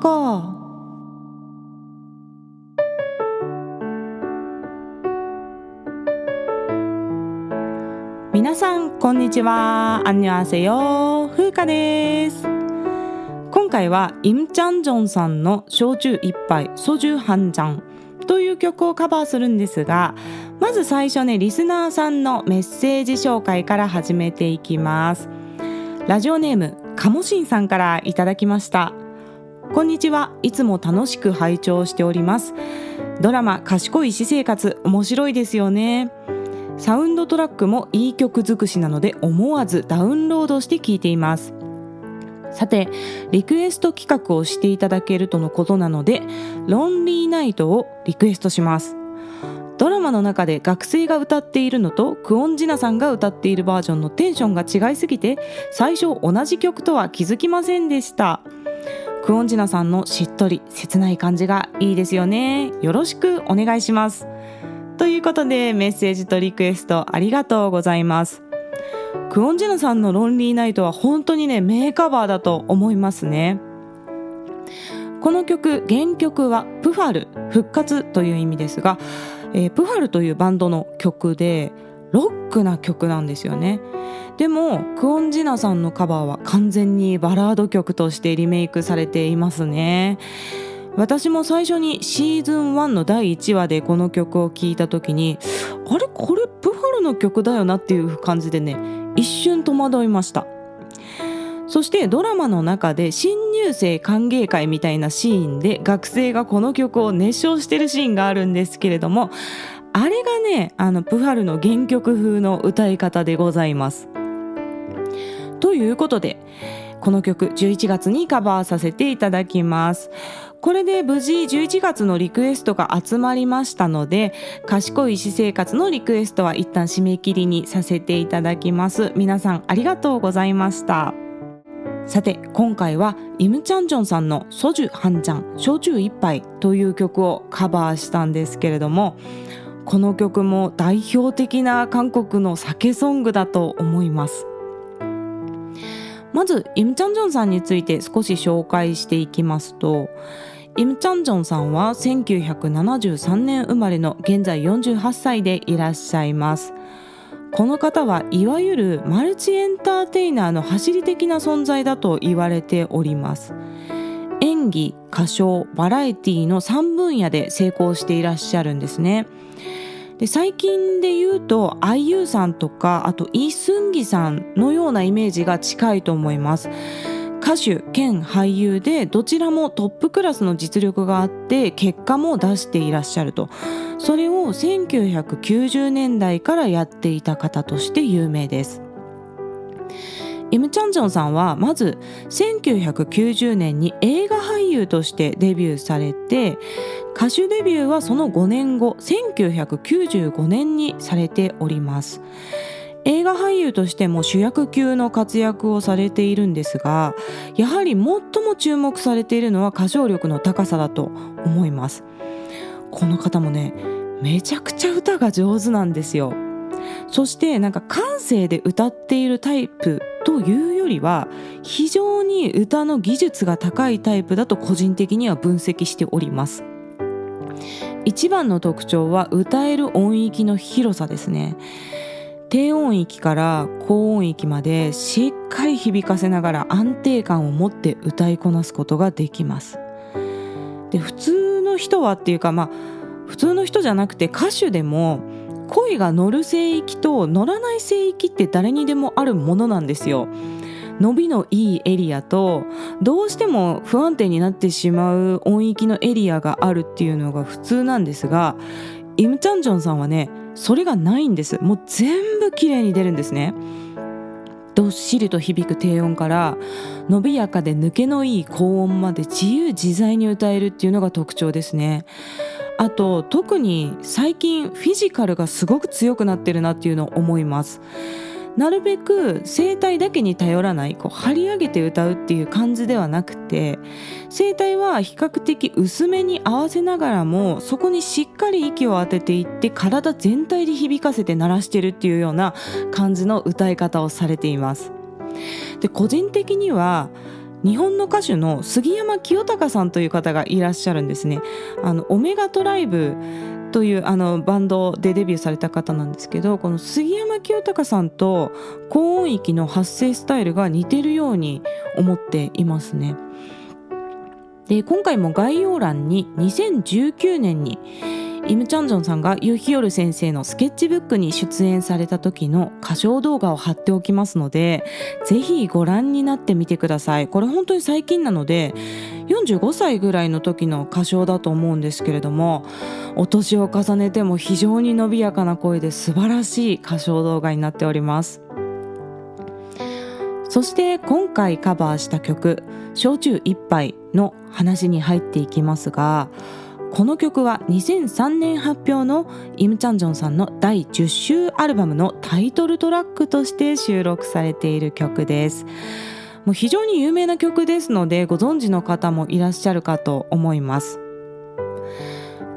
か。皆さんこんにちは。アンニョンアセヨ、風花です。今回はイムチャンジョンさんの焼酎一杯ソジュ半ジャンという曲をカバーするんですが、まず最初ね、リスナーさんのメッセージ紹介から始めていきます。ラジオネームカモシンさんからいただきました。こんにちは。いつも楽しく拝聴しております。ドラマ賢い私生活面白いですよね。サウンドトラックもいい曲尽くしなので思わずダウンロードして聴いています。さて、リクエスト企画をしていただけるとのことなので、ロンリーナイトをリクエストします。ドラマの中で学生が歌っているのとクオンジナさんが歌っているバージョンのテンションが違いすぎて、最初同じ曲とは気づきませんでした。クオンジナさんのしっとり切ない感じがいいですよね。よろしくお願いします。ということで、メッセージとリクエストありがとうございます。クオンジナさんのロンリーナイトは本当にね、名カバーだと思いますね。この曲、原曲はプファル、復活という意味ですが、プファルというバンドの曲でロックな曲なんですよね。でもクオンジナさんのカバーは完全にバラード曲としてリメイクされていますね。私も最初にシーズン1の第1話でこの曲を聴いた時に、あれこれプファルの曲だよなっていう感じでね、一瞬戸惑いました。そしてドラマの中で新入生歓迎会みたいなシーンで学生がこの曲を熱唱してるシーンがあるんですけれども、あれがね、プファルの原曲風の歌い方でございます。ということで、この曲11月にカバーさせていただきます。これで無事11月のリクエストが集まりましたので、賢い私生活のリクエストは一旦締め切りにさせていただきます。皆さんありがとうございました。さて、今回はイムチャンジョンさんのソジュ半ジャン、焼酎一杯という曲をカバーしたんですけれども、この曲も代表的な韓国の酒ソングだと思います。まずイムチャンジョンさんについて少し紹介していきますと、イムチャンジョンさんは1973年生まれの現在48歳でいらっしゃいます。この方はいわゆるマルチエンターテイナーの走り的な存在だと言われております。演技、歌唱、バラエティの3分野で成功していらっしゃるんですね。で、最近で言うとIUさんとか、あとイ・スンギさんのようなイメージが近いと思います。歌手兼俳優でどちらもトップクラスの実力があって結果も出していらっしゃると。それを1990年代からやっていた方として有名です。イムチャンジョンさんはまず1990年に映画俳優としてデビューされて、歌手デビューはその5年後1995年にされております。映画俳優としても主役級の活躍をされているんですが、やはり最も注目されているのは歌唱力の高さだと思います。この方もね、めちゃくちゃ歌が上手なんですよ。そして感性で歌っているタイプというよりは、非常に歌の技術が高いタイプだと個人的には分析しております。一番の特徴は歌える音域の広さですね。低音域から高音域までしっかり響かせながら安定感を持って歌いこなすことができます。で、普通の人はっていうか、普通の人じゃなくて歌手でも声が乗る声域と乗らない声域って誰にでもあるものなんですよ。伸びのいいエリアとどうしても不安定になってしまう音域のエリアがあるっていうのが普通なんですが、イムチャンジョンさんはね、それがないんです。もう全部綺麗に出るんですね。どっしりと響く低音から伸びやかで抜けのいい高音まで自由自在に歌えるっていうのが特徴ですね。あと特に最近フィジカルがすごく強くなってるなっていうのを思います。なるべく声帯だけに頼らない、張り上げて歌うっていう感じではなくて、声帯は比較的薄めに合わせながらもそこにしっかり息を当てていって体全体で響かせて鳴らしてるっていうような感じの歌い方をされています。で、個人的には日本の歌手の杉山清貴さんという方がいらっしゃるんですね。オメガトライブというバンドでデビューされた方なんですけど、この杉山清貴さんと高音域の発声スタイルが似てるように思っていますね。で、今回も概要欄に2019年にイム・チャンジョンさんがユヒヨル先生のスケッチブックに出演された時の歌唱動画を貼っておきますので、ぜひご覧になってみてください。これ本当に最近なので45歳ぐらいの時の歌唱だと思うんですけれども、お年を重ねても非常に伸びやかな声で素晴らしい歌唱動画になっております。そして今回カバーした曲焼酎一杯の話に入っていきますが、この曲は2003年発表のイム・チャンジョンさんの第10週アルバムのタイトルトラックとして収録されている曲です。もう非常に有名な曲ですのでご存知の方もいらっしゃるかと思います。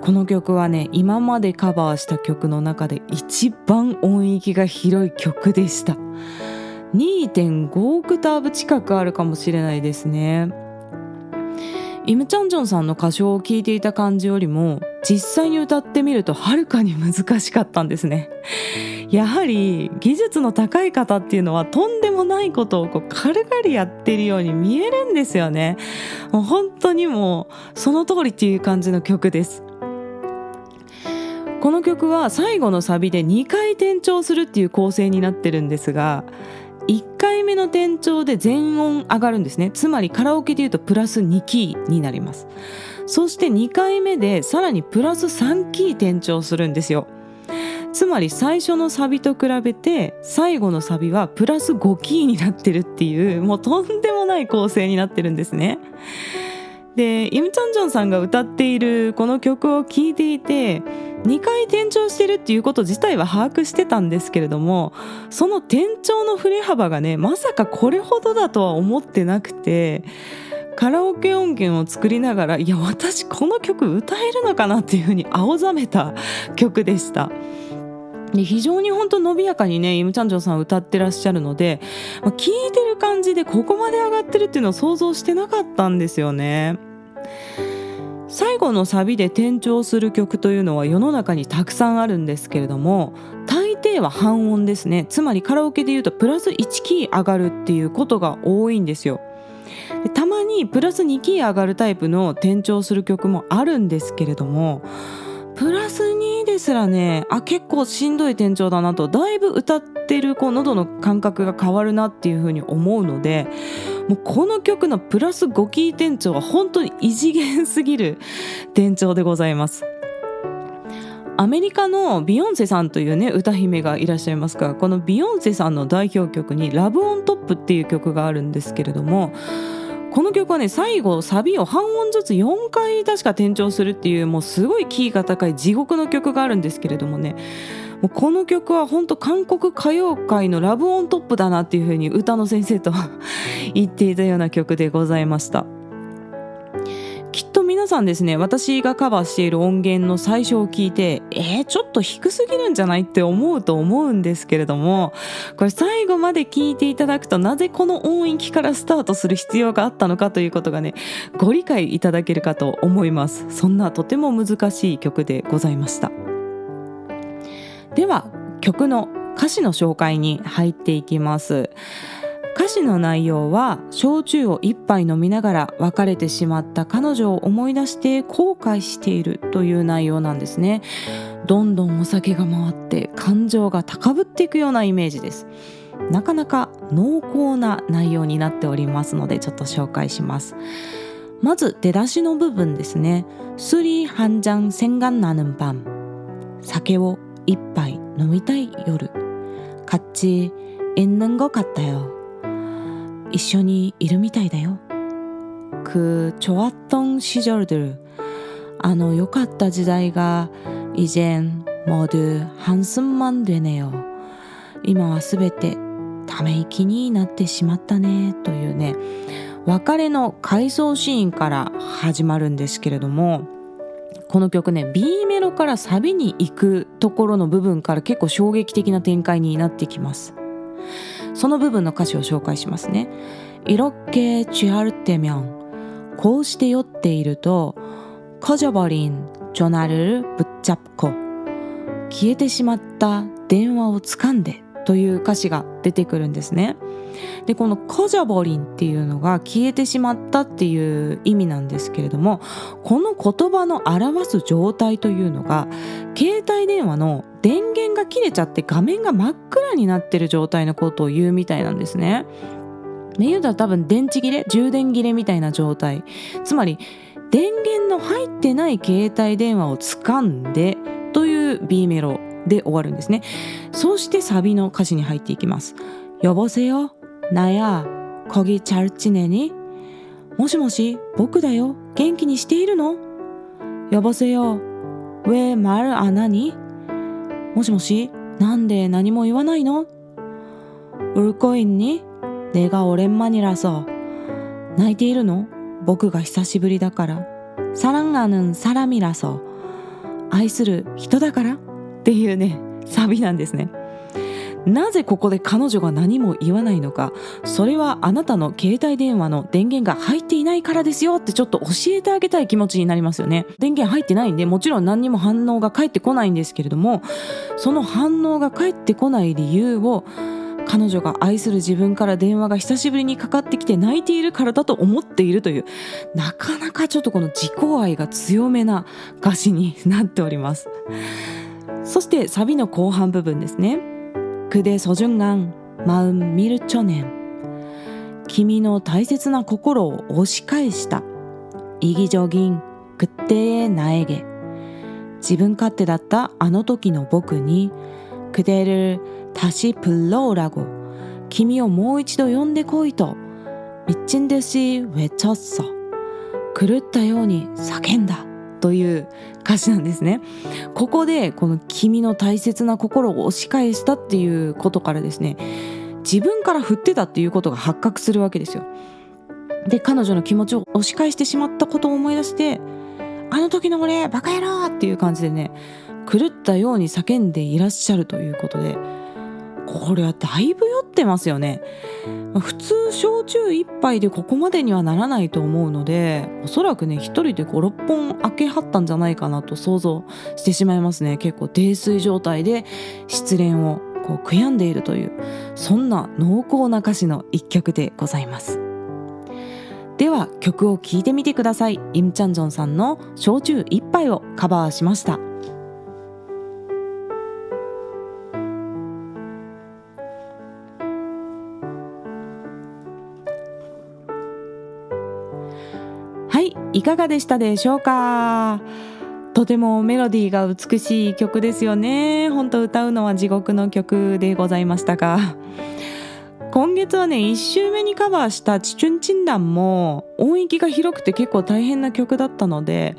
この曲はね、今までカバーした曲の中で一番音域が広い曲でした。2.5 オクターブ近くあるかもしれないですね。イム・チャンジョンさんの歌唱を聞いていた感じよりも実際に歌ってみるとはるかに難しかったんですね。やはり技術の高い方っていうのはとんでもないことを軽々やってるように見えるんですよね。もう本当にもうその通りっていう感じの曲です。この曲は最後のサビで2回転調するっていう構成になってるんですが、1回目の転調で全音上がるんですね。つまりカラオケでいうとプラス2キーになります。そして2回目でさらにプラス3キー転調するんですよ。つまり最初のサビと比べて最後のサビはプラス5キーになってるっていう、もうとんでもない構成になってるんですね。で、イム・チャンジョンさんが歌っているこの曲を聴いていて2回転調してるっていうこと自体は把握してたんですけれども、その転調の振れ幅がね、まさかこれほどだとは思ってなくて、カラオケ音源を作りながら、いや私この曲歌えるのかなっていうふうに青ざめた曲でした。で、非常に本当伸びやかにね、イム・チャンジョンさん歌ってらっしゃるので、聴いてる感じでここまで上がってるっていうのを想像してなかったんですよね。最後のサビで転調する曲というのは世の中にたくさんあるんですけれども、大抵は半音ですね。つまりカラオケでいうとプラス1キー上がるっていうことが多いんですよ。で、たまにプラス2キー上がるタイプの転調する曲もあるんですけれども、プラス2ですらね、結構しんどい転調だなと、だいぶ歌ってる喉の感覚が変わるなっていう風に思うので、もうこの曲のプラス5キー転調は本当に異次元すぎる転調でございます。アメリカのビヨンセさんというね、歌姫がいらっしゃいますが、このビヨンセさんの代表曲にラブオントップっていう曲があるんですけれども、この曲はね、最後サビを半音ずつ4回確か転調するっていう、もうすごいキーが高い地獄の曲があるんですけれどもね、もうこの曲は本当韓国歌謡界のラブオントップだなっていう風に歌の先生と言っていたような曲でございました。きっと皆さんですね、私がカバーしている音源の最初を聞いてちょっと低すぎるんじゃないって思うと思うんですけれども、これ最後まで聞いていただくと、なぜこの音域からスタートする必要があったのかということがね、ご理解いただけるかと思います。そんなとても難しい曲でございました。では曲の歌詞の紹介に入っていきます。歌詞の内容は、焼酎を一杯飲みながら別れてしまった彼女を思い出して後悔しているという内容なんですね。どんどんお酒が回って感情が高ぶっていくようなイメージです。なかなか濃厚な内容になっておりますので、ちょっと紹介します。まず出だしの部分ですね。술이 한 잔 생각나는 밤、酒を一杯飲みたい夜、같이 있는 것 같아요、一緒にいるみたいだよ。그 좋았던 시절들、良かった時代が이젠 모두 한숨만 되네요、今はすべてため息になってしまったね、というね、別れの回想シーンから始まるんですけれども、この曲ね、 B メロからサビに行くところの部分から結構衝撃的な展開になってきます。その部分の歌詞を紹介しますね。 이렇게 취할 때면こうして酔っていると꺼져버린 전화를 붙잡고消えてしまった電話を掴んでという歌詞が出てくるんですね。でこの꺼져버린っていうのが消えてしまったっていう意味なんですけれども、この言葉の表す状態というのが携帯電話の電源が切れちゃって画面が真っ暗になってる状態のことを言うみたいなんですね。言うたら多分電池切れ、充電切れみたいな状態、つまり電源の入ってない携帯電話を掴んでという B メロで終わるんですね。そしてサビの歌詞に入っていきます。여보세요 나야 거기 잘 지내니? もしもし僕だよ元気にしているの? 여보세요 왜 말 안 하니? もしもしなんで何も言わないの? 울고 있니? 내가 오랜만이라서. 泣いているの? 僕が久しぶりだから。사랑하는 사람이라서. 愛する人だからっていうねサビなんですね。なぜここで彼女が何も言わないのか、それはあなたの携帯電話の電源が入っていないからですよってちょっと教えてあげたい気持ちになりますよね。電源入ってないんでもちろん何にも反応が返ってこないんですけれども、その反応が返ってこない理由を彼女が愛する自分から電話が久しぶりにかかってきて泣いているからだと思っているという、なかなかちょっとこの自己愛が強めな歌詞になっております。そしてサビの後半部分ですね。그대 소중한 마음 밀쳐냄. 君の大切な心を押し返した。이기적인 그때의 나에게. 自分勝手だったあの時の僕に그대를 다시 불러오라고. 君をもう一度呼んでこいと미친 듯이 외쳤어. 狂ったように叫んだという歌詞なんですね。ここでこの君の大切な心を押し返したっていうことからですね、自分から振ってたっていうことが発覚するわけですよ。で彼女の気持ちを押し返してしまったことを思い出して、あの時の俺バカ野郎っていう感じでね、狂ったように叫んでいらっしゃるということで、これはだいぶ酔ってますよね。普通焼酎一杯でここまでにはならないと思うので、おそらくね一人で5、6本開けはったんじゃないかなと想像してしまいますね。結構泥酔状態で失恋をこう悔やんでいるという、そんな濃厚な歌詞の一曲でございます。では曲を聴いてみてください。イムチャンジョンさんの焼酎一杯をカバーしました。はい、いかがでしたでしょうか。とてもメロディーが美しい曲ですよね。本当歌うのは地獄の曲でございましたが、今月はね1週目にカバーしたチチュンチンダンも音域が広くて結構大変な曲だったので、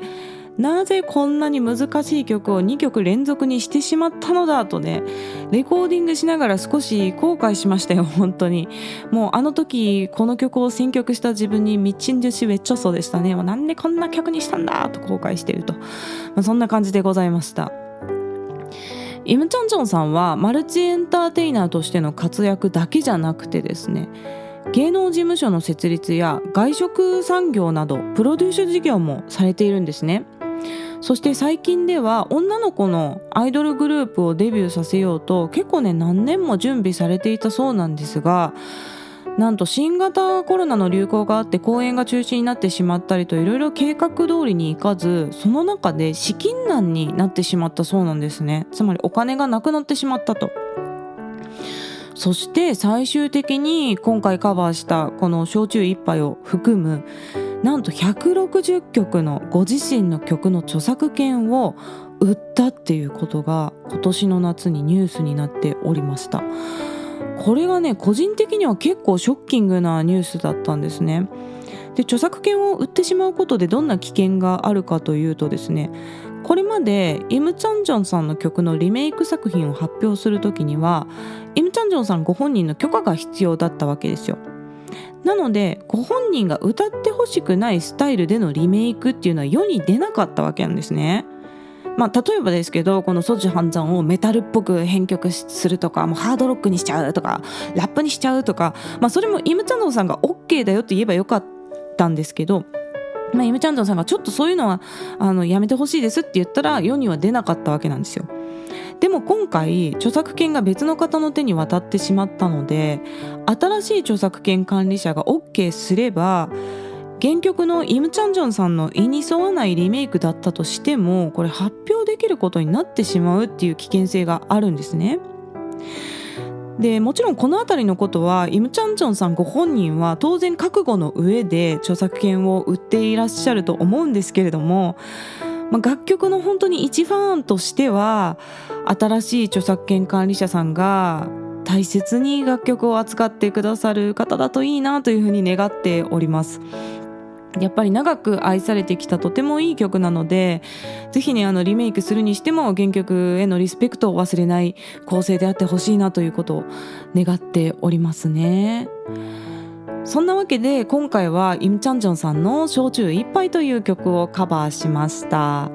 なぜこんなに難しい曲を2曲連続にしてしまったのだとね、レコーディングしながら少し後悔しましたよ。本当にもうあの時この曲を選曲した自分にミッチンジュシウェッチョソでしたね。もうなんでこんな曲にしたんだと後悔していると、そんな感じでございました。イムチャンジョンさんはマルチエンターテイナーとしての活躍だけじゃなくてですね、芸能事務所の設立や外食産業などプロデュース事業もされているんですね。そして最近では女の子のアイドルグループをデビューさせようと結構ね何年も準備されていたそうなんですが、なんと新型コロナの流行があって公演が中止になってしまったりといろいろ計画通りにいかず、その中で資金難になってしまったそうなんですね。つまりお金がなくなってしまったと。そして最終的に今回カバーしたこの焼酎一杯を含むなんと160曲のご自身の曲の著作権を売ったっていうことが今年の夏にニュースになっておりました。これがね個人的には結構ショッキングなニュースだったんですね。で著作権を売ってしまうことでどんな危険があるかというとですね、これまでイムチャンジョンさんの曲のリメイク作品を発表するときにはイムチャンジョンさんご本人の許可が必要だったわけですよ。なのでご本人が歌ってほしくないスタイルでのリメイクっていうのは世に出なかったわけなんですね。例えばですけど、このソジュハンザンをメタルっぽく編曲するとか、もうハードロックにしちゃうとか、ラップにしちゃうとか、それもイムチャンドンさんが OK だよって言えばよかったんですけど、イムチャンドンさんがちょっとそういうのはやめてほしいですって言ったら世には出なかったわけなんですよ。でも今回著作権が別の方の手に渡ってしまったので、新しい著作権管理者が OK すれば、原曲のイムチャンジョンさんの意に沿わないリメイクだったとしても、これ発表できることになってしまうっていう危険性があるんですね。でもちろんこのあたりのことはイムチャンジョンさんご本人は当然覚悟の上で著作権を売っていらっしゃると思うんですけれども、楽曲の本当に一ファンとしては、新しい著作権管理者さんが大切に楽曲を扱ってくださる方だといいなというふうに願っております。やっぱり長く愛されてきたとてもいい曲なので、ぜひねリメイクするにしても原曲へのリスペクトを忘れない構成であってほしいなということを願っておりますね。そんなわけで今回はイムチャンジョンさんの焼酎一杯という曲をカバーしました。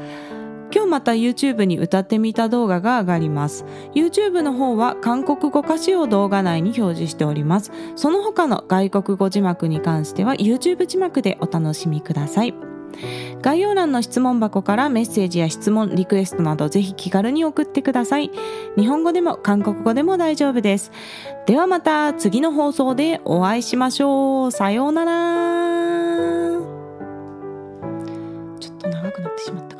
今日また YouTube に歌ってみた動画が上がります。 YouTube の方は韓国語歌詞を動画内に表示しております。その他の外国語字幕に関しては YouTube 字幕でお楽しみください。概要欄の質問箱からメッセージや質問、リクエストなどぜひ気軽に送ってください。日本語でも韓国語でも大丈夫です。ではまた次の放送でお会いしましょう。さようなら。ちょっと長くなってしまった。